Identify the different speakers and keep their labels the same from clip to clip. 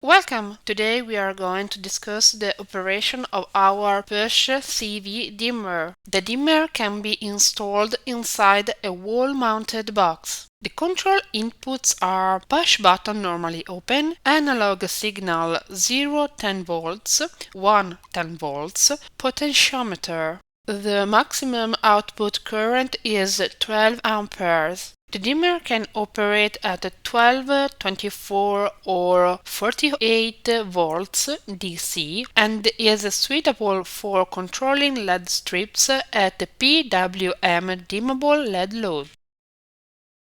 Speaker 1: Welcome! Today we are going to discuss the operation of our push CV dimmer. The dimmer can be installed inside a wall-mounted box. The control inputs are push button normally open, analog signal 0 10 volts, 1 10 volts, potentiometer. The maximum output current is 12 amperes. The dimmer can operate at 12, 24 or 48 volts DC and is suitable for controlling LED strips at PWM dimmable LED load.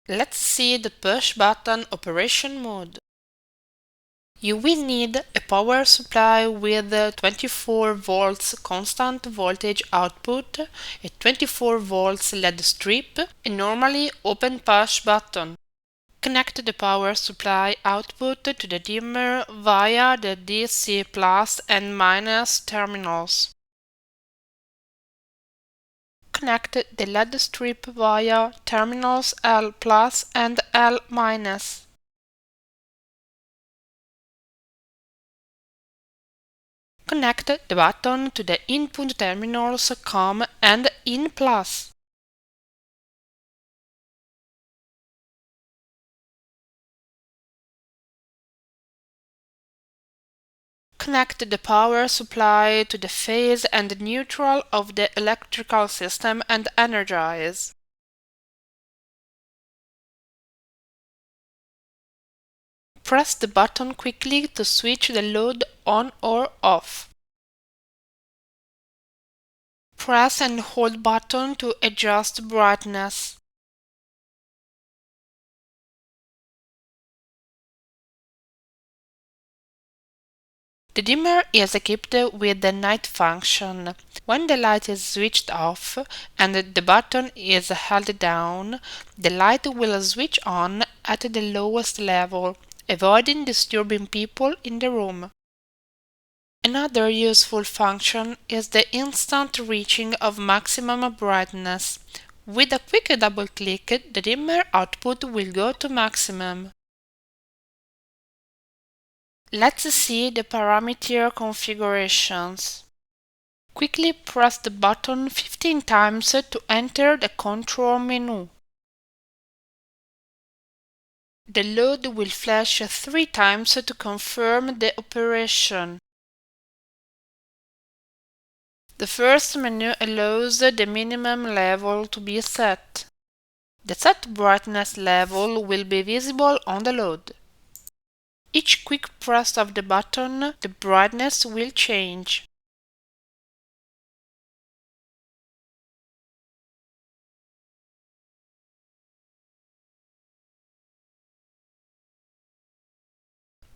Speaker 1: Let's see the push button operation mode. You will need a power supply with 24 volts constant voltage output, a 24 volts LED strip, a normally open push button. Connect the power supply output to the dimmer via the DC plus and minus terminals. Connect the LED strip via terminals L plus and L minus. Connect the button to the input terminals COM and IN+. Connect the power supply to the phase and neutral of the electrical system and energize. Press the button quickly to switch the load on or off. Press and hold button to adjust brightness. The dimmer is equipped with the night function. When the light is switched off and the button is held down, the light will switch on at the lowest level, avoiding disturbing people in the room. Another useful function is the instant reaching of maximum brightness. With a quick double click, the dimmer output will go to maximum. Let's see the parameter configurations. Quickly press the button 15 times to enter the control menu. The load will flash 3 times to confirm the operation. The first menu allows the minimum level to be set. The set brightness level will be visible on the load. Each quick press of the button, the brightness will change.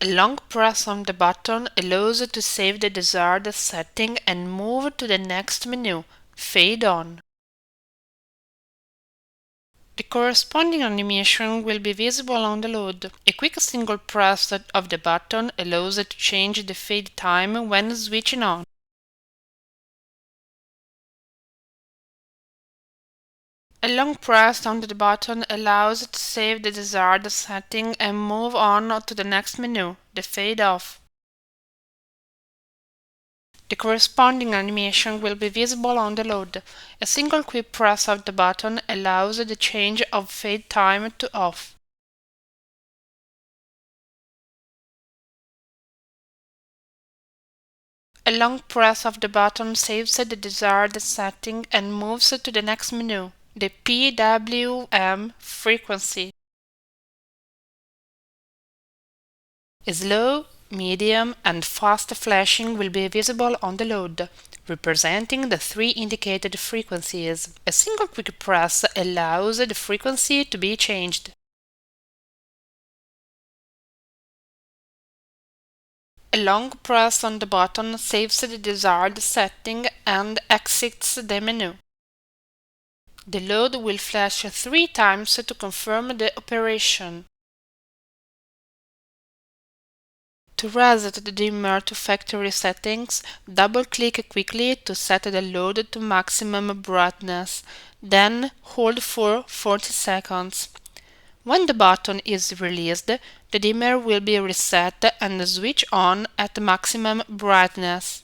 Speaker 1: A long press on the button allows to save the desired setting and move to the next menu, Fade On. The corresponding animation will be visible on the load. A quick single press of the button allows it to change the fade time when switching on. A long press on the button allows it to save the desired setting and move on to the next menu, the Fade Off. The corresponding animation will be visible on the load. A single quick press of the button allows the change of fade time to off. A long press of the button saves the desired setting and moves to the next menu, the PWM frequency. Slow, medium and fast flashing will be visible on the load, representing the 3 indicated frequencies. A single quick press allows the frequency to be changed. A long press on the button saves the desired setting and exits the menu. The load will flash 3 times to confirm the operation. To reset the dimmer to factory settings, double-click quickly to set the load to maximum brightness, then hold for 40 seconds. When the button is released, the dimmer will be reset and switch on at maximum brightness.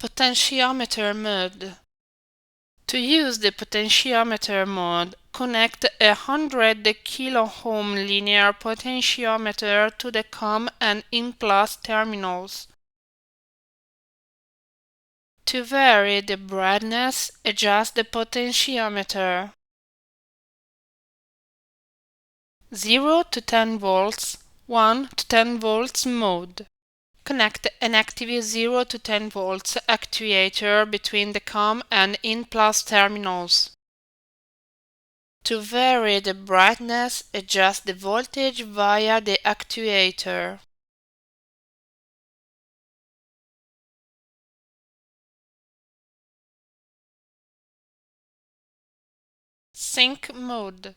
Speaker 1: Potentiometer mode. To use the potentiometer mode, connect a 100 kΩ linear potentiometer to the COM and IN+ terminals. To vary the brightness, adjust the potentiometer. 0 to 10 volts, 1 to 10 volts mode. Connect an active 0 to 10 volts actuator between the COM and IN+ terminals. To vary the brightness, adjust the voltage via the actuator. Sync mode.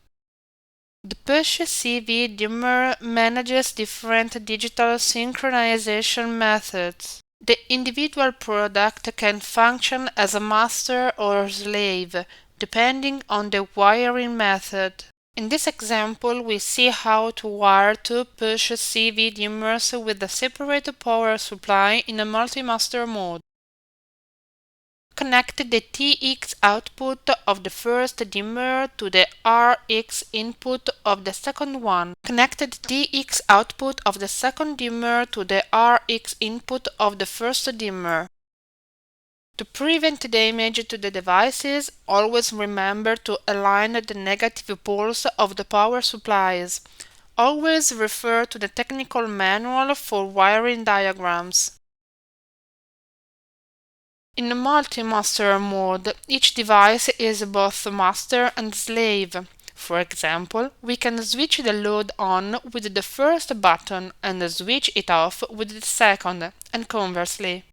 Speaker 1: The push CV dimmer manages different digital synchronization methods. The individual product can function as a master or slave, depending on the wiring method. In this example, we see how to wire two push CV dimmers with a separate power supply in a multi-master mode. Connect the TX output of the first dimmer to the RX input of the second one. Connect the TX output of the second dimmer to the RX input of the first dimmer. To prevent damage to the devices, always remember to align the negative poles of the power supplies. Always refer to the technical manual for wiring diagrams. In the multi-master mode, each device is both master and slave. For example, we can switch the load on with the first button and switch it off with the second, and conversely.